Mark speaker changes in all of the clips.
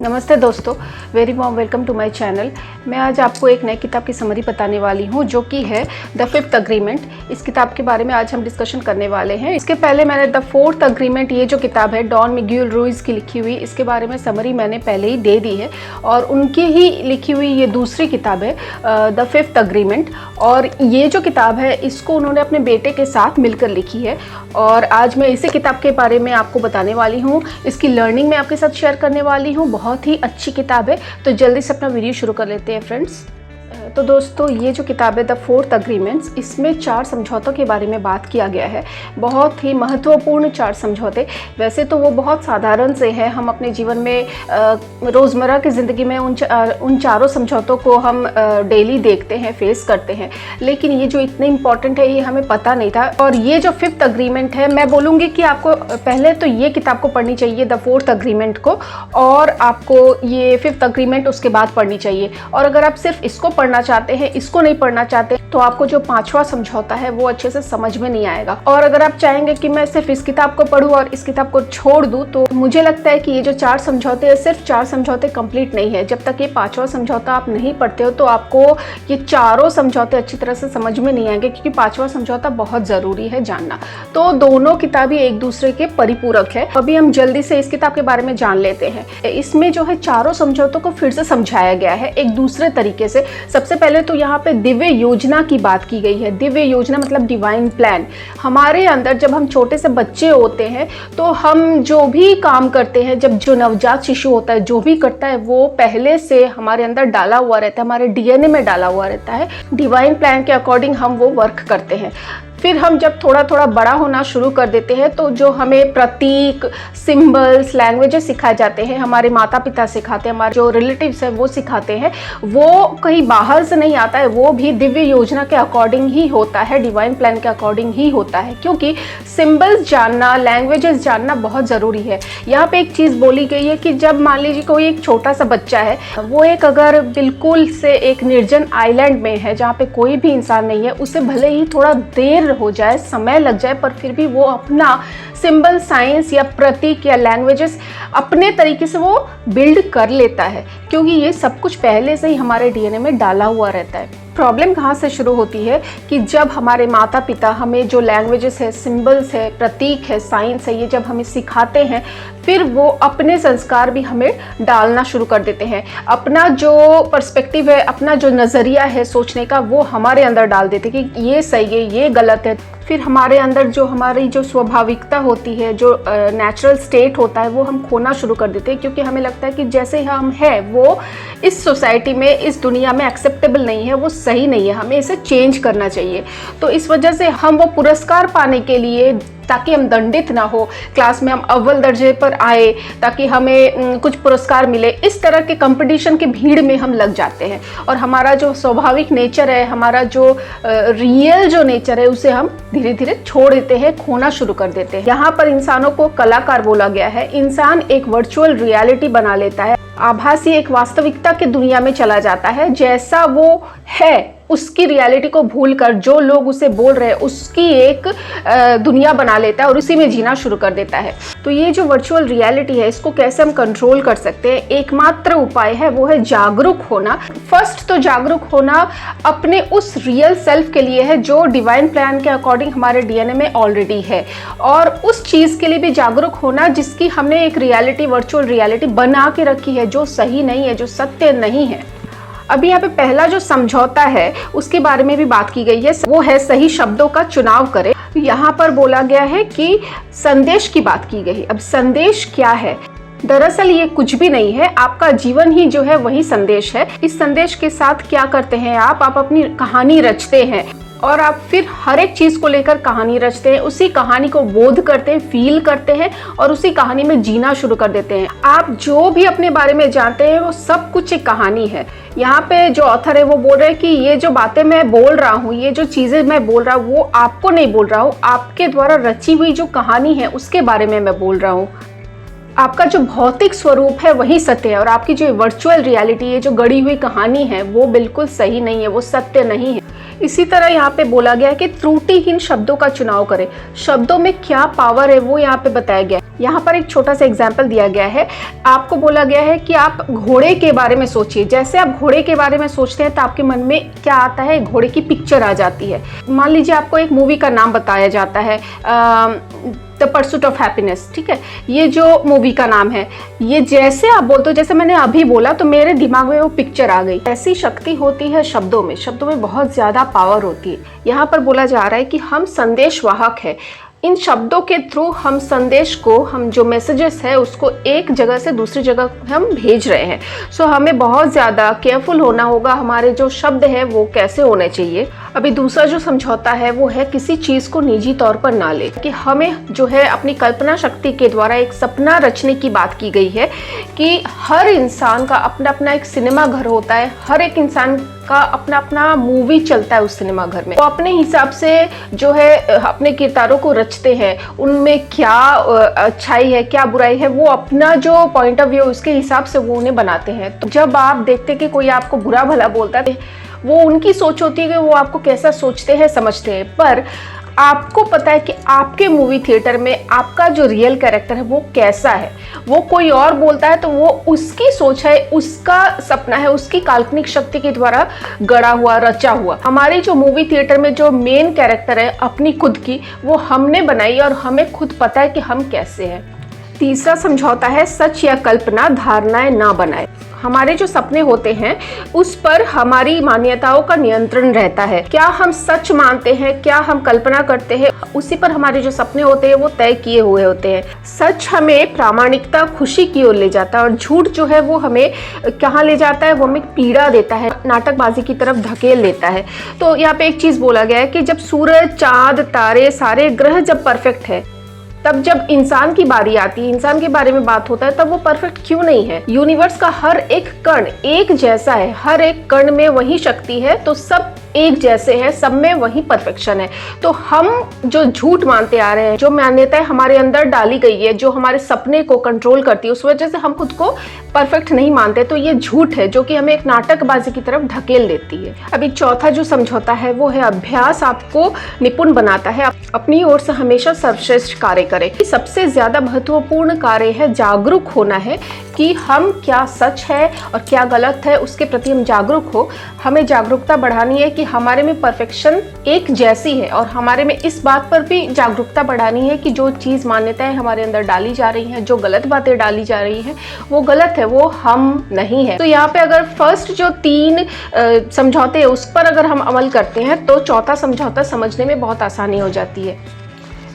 Speaker 1: नमस्ते दोस्तों, very warm welcome to my channel. मैं आज आपको एक नई किताब की समरी बताने वाली हूँ जो कि है द फिफ्थ अग्रीमेंट। इस किताब के बारे में आज हम डिस्कशन करने वाले हैं। इसके पहले मैंने द फोर्थ अग्रीमेंट, ये जो किताब है डॉन मिग्यूल रुइज की लिखी हुई, इसके बारे में समरी मैंने पहले ही दे दी है। और उनकी ही लिखी हुई ये दूसरी किताब है द फिफ्थ अग्रीमेंट। और ये जो किताब है इसको उन्होंने अपने बेटे के साथ मिलकर लिखी है। और आज मैं इसी किताब के बारे में आपको बताने वाली हूँ, इसकी लर्निंग मैं आपके साथ शेयर करने वाली हूँ। बहुत ही अच्छी किताब है। तो जल्दी से अपना वीडियो शुरू कर लेते हैं फ्रेंड्स। तो दोस्तों, ये जो किताब है द फोर्थ अग्रीमेंट्स, इसमें 4 समझौतों के बारे में बात किया गया है। बहुत ही महत्वपूर्ण 4 समझौते। वैसे तो वो बहुत साधारण से हैं, हम अपने जीवन में रोज़मर्रा की ज़िंदगी में उन चारों समझौतों को हम डेली देखते हैं, फेस करते हैं। लेकिन ये जो इतने इम्पॉर्टेंट है ये हमें पता नहीं था। और ये जो फिफ्थ अग्रीमेंट है, मैं बोलूँगी कि आपको पहले तो ये किताब को पढ़नी चाहिए, द फोर्थ अग्रीमेंट को, और आपको ये फिफ्थ अग्रीमेंट उसके बाद पढ़नी चाहिए। और अगर आप सिर्फ इसको पढ़ना चाहते हैं, इसको नहीं पढ़ना चाहते, तो आपको जो 5वां समझौता है वो अच्छे से समझ में नहीं आएगा। और अगर आप चाहेंगे कि मैं सिर्फ इस किताब को पढूं और इस किताब को छोड़ दूं, तो मुझे लगता है कि ये जो 4 समझौते हैं, सिर्फ 4 समझौते कंप्लीट नहीं है। जब तक ये 5वां समझौता आप नहीं पढ़ते हो तो आपको ये चारों समझौते अच्छी तरह से समझ में नहीं आएंगे, क्योंकि 5वां समझौता बहुत ज़रूरी है जानना। तो दोनों किताबें एक दूसरे के परिपूरक है। अभी हम जल्दी से इस किताब के बारे में जान लेते हैं। इसमें जो है चारों समझौतों को फिर से समझाया गया है एक दूसरे तरीके से। सबसे पहले तो यहाँ पे दिव्य योजना की बात की गई है। दिव्य योजना मतलब डिवाइन प्लान। हमारे अंदर जब हम छोटे से बच्चे होते हैं तो हम जो भी काम करते हैं, जब जो नवजात शिशु होता है जो भी करता है, वो पहले से हमारे अंदर डाला हुआ रहता है, हमारे डीएनए में डाला हुआ रहता है। डिवाइन प्लान के अकॉर्डिंग हम वो वर्क करते हैं। फिर हम जब थोड़ा थोड़ा बड़ा होना शुरू कर देते हैं तो जो हमें प्रतीक, सिंबल्स, लैंग्वेजेस सिखाए जाते हैं, हमारे माता पिता सिखाते हैं, हमारे जो रिलेटिव्स हैं वो सिखाते हैं, वो कहीं बाहर से नहीं आता है, वो भी दिव्य योजना के अकॉर्डिंग ही होता है, डिवाइन प्लान के अकॉर्डिंग ही होता है। क्योंकि सिंबल्स जानना, लैंग्वेजेस जानना बहुत ज़रूरी है। यहाँ पे एक चीज़ बोली गई है कि जब मान लीजिए कोई एक छोटा सा बच्चा है, वो एक अगर बिल्कुल से एक निर्जन आइलैंड में है जहाँ पे कोई भी इंसान नहीं है, उसे भले ही थोड़ा देर हो जाए, समय लग जाए, पर फिर भी वो अपना सिंबल, साइंस या प्रतीक या लैंग्वेजेस अपने तरीके से वो बिल्ड कर लेता है, क्योंकि ये सब कुछ पहले से ही हमारे डीएनए में डाला हुआ रहता है। प्रॉब्लम कहाँ से शुरू होती है कि जब हमारे माता पिता हमें जो लैंग्वेजेस है, सिंबल्स है, प्रतीक है, साइंस है, ये जब हमें सिखाते हैं, फिर वो अपने संस्कार भी हमें डालना शुरू कर देते हैं। अपना जो पर्सपेक्टिव है, अपना जो नज़रिया है सोचने का, वो हमारे अंदर डाल देते हैं कि ये सही है, ये गलत है। फिर हमारे अंदर जो हमारी जो स्वाभाविकता होती है, जो नेचुरल स्टेट होता है, वो हम खोना शुरू कर देते हैं, क्योंकि हमें लगता है कि जैसे हम हैं वो इस सोसाइटी में, इस दुनिया में एक्सेप्टेबल नहीं है, वो सही नहीं है, हमें इसे चेंज करना चाहिए। तो इस वजह से हम वो पुरस्कार पाने के लिए, ताकि हम दंडित ना हो, क्लास में हम अव्वल दर्जे पर आए, ताकि हमें कुछ पुरस्कार मिले, इस तरह के कंपटीशन की भीड़ में हम लग जाते हैं। और हमारा जो स्वाभाविक नेचर है, हमारा जो रियल जो नेचर है, उसे हम धीरे धीरे छोड़ देते हैं, खोना शुरू कर देते हैं। यहाँ पर इंसानों को कलाकार बोला गया है। इंसान एक वर्चुअल रियलिटी बना लेता है, आभासी एक वास्तविकता की दुनिया में चला जाता है। जैसा वो है उसकी रियलिटी को भूलकर जो लोग उसे बोल रहे हैं उसकी एक दुनिया बना लेता है और उसी में जीना शुरू कर देता है। तो ये जो वर्चुअल रियलिटी है, इसको कैसे हम कंट्रोल कर सकते हैं? एकमात्र उपाय है, वो है जागरूक होना। फर्स्ट तो जागरूक होना अपने उस रियल सेल्फ के लिए है जो डिवाइन प्लान के अकॉर्डिंग हमारे डीएनए में ऑलरेडी है, और उस चीज़ के लिए भी जागरूक होना जिसकी हमने एक रियलिटी, वर्चुअल रियलिटी बना के रखी है, जो सही नहीं है, जो सत्य नहीं है। अभी यहाँ पे पहला जो समझौता है उसके बारे में भी बात की गई है, वो है सही शब्दों का चुनाव करें। यहाँ पर बोला गया है कि संदेश की बात की गई। अब संदेश क्या है? दरअसल ये कुछ भी नहीं है, आपका जीवन ही जो है वही संदेश है। इस संदेश के साथ क्या करते हैं आप अपनी कहानी रचते हैं, और आप फिर हर एक चीज़ को लेकर कहानी रचते हैं, उसी कहानी को बोध करते हैं, फील करते हैं, और उसी कहानी में जीना शुरू कर देते हैं। आप जो भी अपने बारे में जानते हैं वो सब कुछ एक कहानी है। यहाँ पे जो ऑथर है वो बोल रहे हैं कि ये जो बातें मैं बोल रहा हूँ, ये जो चीज़ें मैं बोल रहा हूँ, वो आपको नहीं बोल रहा हूँ, आपके द्वारा रची हुई जो कहानी है उसके बारे में मैं बोल रहा हूँ। आपका जो भौतिक स्वरूप है वही सत्य है, और आपकी जो वर्चुअल रियलिटी है, जो गढ़ी हुई कहानी है, वो बिल्कुल सही नहीं है, वो सत्य नहीं है। इसी तरह यहाँ पे बोला गया है कि त्रुटिहीन शब्दों का चुनाव करें। शब्दों में क्या पावर है वो यहाँ पे बताया गया है। यहाँ पर एक छोटा सा एग्जाम्पल दिया गया है। आपको बोला गया है कि आप घोड़े के बारे में सोचिए। जैसे आप घोड़े के बारे में सोचते हैं तो आपके मन में क्या आता है, घोड़े की पिक्चर आ जाती है। मान लीजिए आपको एक मूवी का नाम बताया जाता है, द परसूट ऑफ हैप्पीनेस, ठीक है, ये जो मूवी का नाम है, ये जैसे आप बोलते हो, जैसे मैंने अभी बोला, तो मेरे दिमाग में वो पिक्चर आ गई। ऐसी शक्ति होती है शब्दों में बहुत ज़्यादा पावर होती है। यहाँ पर बोला जा रहा है कि हम संदेशवाहक है। इन शब्दों के थ्रू हम संदेश को, हम जो मैसेजेस है उसको एक जगह से दूसरी जगह हम भेज रहे हैं। सो हमें बहुत ज़्यादा केयरफुल होना होगा, हमारे जो शब्द है वो कैसे होने चाहिए। अभी दूसरा जो समझौता है वो है किसी चीज़ को निजी तौर पर ना ले, कि हमें जो है अपनी कल्पना शक्ति के द्वारा एक सपना रचने की बात की गई है कि हर इंसान का अपना अपना एक सिनेमा घर होता है, हर एक इंसान का अपना अपना मूवी चलता है उस सिनेमा घर में। वो अपने हिसाब से जो है अपने किरदारों को रचते हैं, उनमें क्या अच्छाई है क्या बुराई है, वो अपना जो पॉइंट ऑफ व्यू उसके हिसाब से वो उन्हें बनाते हैं। तो जब आप देखते हैं कि कोई आपको बुरा भला बोलता है, वो उनकी सोच होती है कि वो आपको कैसा सोचते हैं समझते हैं, पर आपको पता है कि आपके मूवी थिएटर में आपका जो रियल कैरेक्टर है वो कैसा है। वो कोई और बोलता है तो वो उसकी सोच है, उसका सपना है, उसकी काल्पनिक शक्ति के द्वारा गढ़ा हुआ, रचा हुआ। हमारी जो मूवी थिएटर में जो मेन कैरेक्टर है अपनी खुद की, वो हमने बनाई और हमें खुद पता है कि हम कैसे हैं। तीसरा समझौता है सच या कल्पना धारणाएं ना बनाए। हमारे जो सपने होते हैं उस पर हमारी मान्यताओं का नियंत्रण रहता है। क्या हम सच मानते हैं, क्या हम कल्पना करते हैं, उसी पर हमारे जो सपने होते हैं वो तय किए हुए होते हैं। सच हमें प्रामाणिकता, खुशी की ओर ले जाता है और झूठ जो है वो हमें कहाँ ले जाता है, वो हमें पीड़ा देता है, नाटकबाजी की तरफ धकेल देता है। तो यहाँ पे एक चीज़ बोला गया है कि जब सूरज, चाँद, तारे, सारे ग्रह जब परफेक्ट है, तब जब इंसान की बारी आती है, इंसान के बारे में बात होता है, तब वो परफेक्ट क्यों नहीं है। यूनिवर्स का हर एक कण एक जैसा है, हर एक कण में वही शक्ति है, तो सब एक जैसे हैं, सब में वही परफेक्शन है। तो हम जो झूठ मानते आ रहे हैं, जो मान्यताएं हमारे अंदर डाली गई है, जो हमारे सपने को कंट्रोल करती है, उस वजह से हम खुद को परफेक्ट नहीं मानते, तो ये झूठ है जो कि हमें एक नाटकबाजी की तरफ ढकेल देती है। अभी चौथा जो समझौता है वो है अभ्यास आपको निपुण बनाता है। अपनी ओर से हमेशा सर्वश्रेष्ठ कार्य करें। सबसे ज्यादा महत्वपूर्ण कार्य है जागरूक होना है कि हम क्या सच है और क्या गलत है, उसके प्रति हम जागरूक हो। हमें जागरूकता बढ़ानी है कि हमारे में परफेक्शन एक जैसी है, और हमारे में इस बात पर भी जागरूकता बढ़ानी है कि जो चीज़ मान्यताएं हमारे अंदर डाली जा रही हैं, जो गलत बातें डाली जा रही हैं, वो गलत है, वो हम नहीं है। तो यहाँ पे अगर फर्स्ट जो 3 समझौते हैं उस पर अगर हम अमल करते हैं तो चौथा समझौता समझने में बहुत आसानी हो जाती है।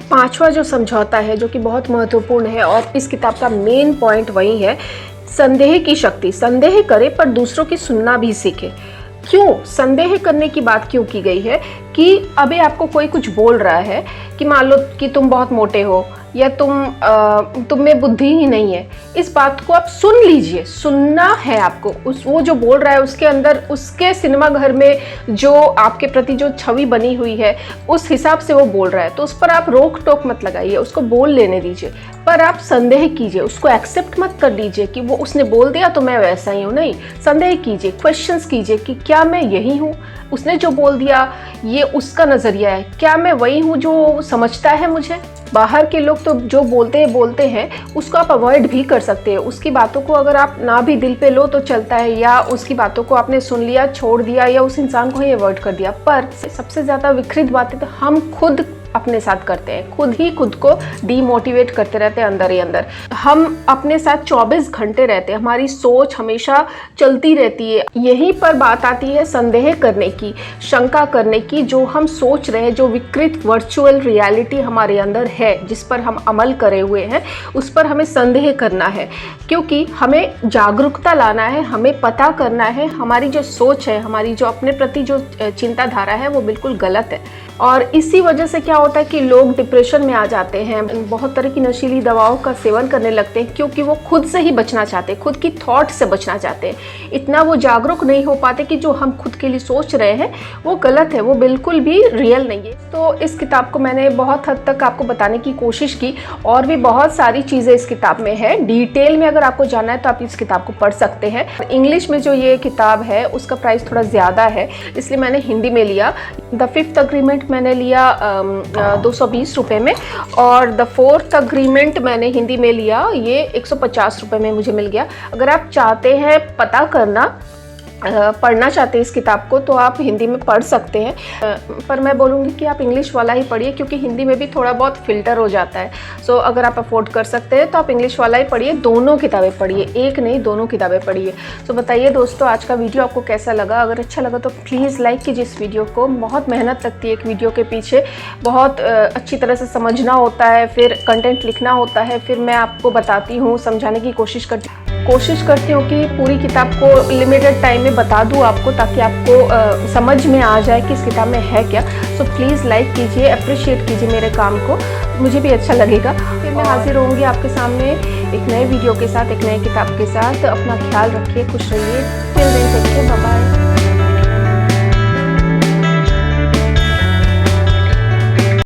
Speaker 1: पांचवा जो समझौता है जो कि बहुत महत्वपूर्ण है और इस किताब का मेन पॉइंट वही है, संदेह की शक्ति। संदेह करे पर दूसरों की सुनना भी सीखे। क्यों संदेह करने की बात क्यों की गई है कि अभी आपको कोई कुछ बोल रहा है कि मान लो कि तुम बहुत मोटे हो या तुम में बुद्धि ही नहीं है, इस बात को आप सुन लीजिए। सुनना है आपको, वो जो बोल रहा है उसके अंदर, उसके सिनेमा घर में जो आपके प्रति जो छवि बनी हुई है उस हिसाब से वो बोल रहा है, तो उस पर आप रोक टोक मत लगाइए, उसको बोल लेने दीजिए, पर आप संदेह कीजिए, उसको एक्सेप्ट मत कर लीजिए कि वो उसने बोल दिया तो मैं वैसा ही हूँ। नहीं, संदेह कीजिए, क्वेश्चंस कीजिए कि क्या मैं यही हूँ, उसने जो बोल दिया ये उसका नज़रिया है, क्या मैं वही हूँ जो समझता है मुझे। बाहर के लोग तो जो बोलते हैं उसको आप अवॉइड भी कर सकते हैं। उसकी बातों को अगर आप ना भी दिल पे लो तो चलता है, या उसकी बातों को आपने सुन लिया, छोड़ दिया, या उस इंसान को ही अवॉइड कर दिया। पर सबसे ज़्यादा विकृत बातें तो हम खुद अपने साथ करते हैं, खुद ही खुद को डीमोटिवेट करते रहते हैं अंदर ही अंदर। हम अपने साथ 24 घंटे रहते हैं, हमारी सोच हमेशा चलती रहती है। यहीं पर बात आती है संदेह करने की, शंका करने की। जो हम सोच रहे हैं, जो विकृत वर्चुअल रियलिटी हमारे अंदर है, जिस पर हम अमल करे हुए हैं, उस पर हमें संदेह करना है, क्योंकि हमें जागरूकता लाना है, हमें पता करना है हमारी जो सोच है, हमारी जो अपने प्रति जो चिंताधारा है वो बिल्कुल गलत है। और इसी वजह से क्या होता है कि लोग डिप्रेशन में आ जाते हैं, बहुत तरह की नशीली दवाओं का सेवन करने लगते हैं, क्योंकि वो खुद से ही बचना चाहते हैं, खुद की थॉट से बचना चाहते हैं। इतना वो जागरूक नहीं हो पाते कि जो हम खुद के लिए सोच रहे हैं वो गलत है, वो बिल्कुल भी रियल नहीं है। तो इस किताब को मैंने बहुत हद तक आपको बताने की कोशिश की, और भी बहुत सारी चीज़ें इस किताब में है। डिटेल में अगर आपको जानना है तो आप इस किताब को पढ़ सकते हैं। इंग्लिश में जो ये किताब है उसका प्राइस थोड़ा ज़्यादा है, इसलिए मैंने हिंदी में लिया। द फिफ्थ अग्रीमेंट मैंने लिया 220 रुपये में, और द फोर्थ अग्रीमेंट मैंने हिंदी में लिया, ये 150 रुपये में मुझे मिल गया। अगर आप चाहते हैं पता करना, पढ़ना चाहते हैं इस किताब को, तो आप हिंदी में पढ़ सकते हैं, पर मैं बोलूँगी कि आप इंग्लिश वाला ही पढ़िए, क्योंकि हिंदी में भी थोड़ा बहुत फ़िल्टर हो जाता है। सो अगर आप अफोर्ड कर सकते हैं तो आप इंग्लिश वाला ही पढ़िए, दोनों किताबें पढ़िए, एक नहीं दोनों किताबें पढ़िए। सो बताइए दोस्तों, आज का वीडियो आपको कैसा लगा? अगर अच्छा लगा तो प्लीज़ लाइक कीजिए इस वीडियो को। बहुत मेहनत लगती है एक वीडियो के पीछे, बहुत अच्छी तरह से समझना होता है, फिर कंटेंट लिखना होता है, फिर मैं आपको बताती हूँ, समझाने की कोशिश करती हूँ कि पूरी किताब को लिमिटेड टाइम में बता दूँ आपको, ताकि आपको समझ में आ जाए कि इस किताब में है क्या। सो प्लीज़ लाइक कीजिए, अप्रिशिएट कीजिए मेरे काम को, मुझे भी अच्छा लगेगा। फिर मैं हाजिर होंगी आपके सामने एक नए वीडियो के साथ, एक नई किताब के साथ। अपना ख्याल रखिए, खुश रहिए। Till then take care, bye bye.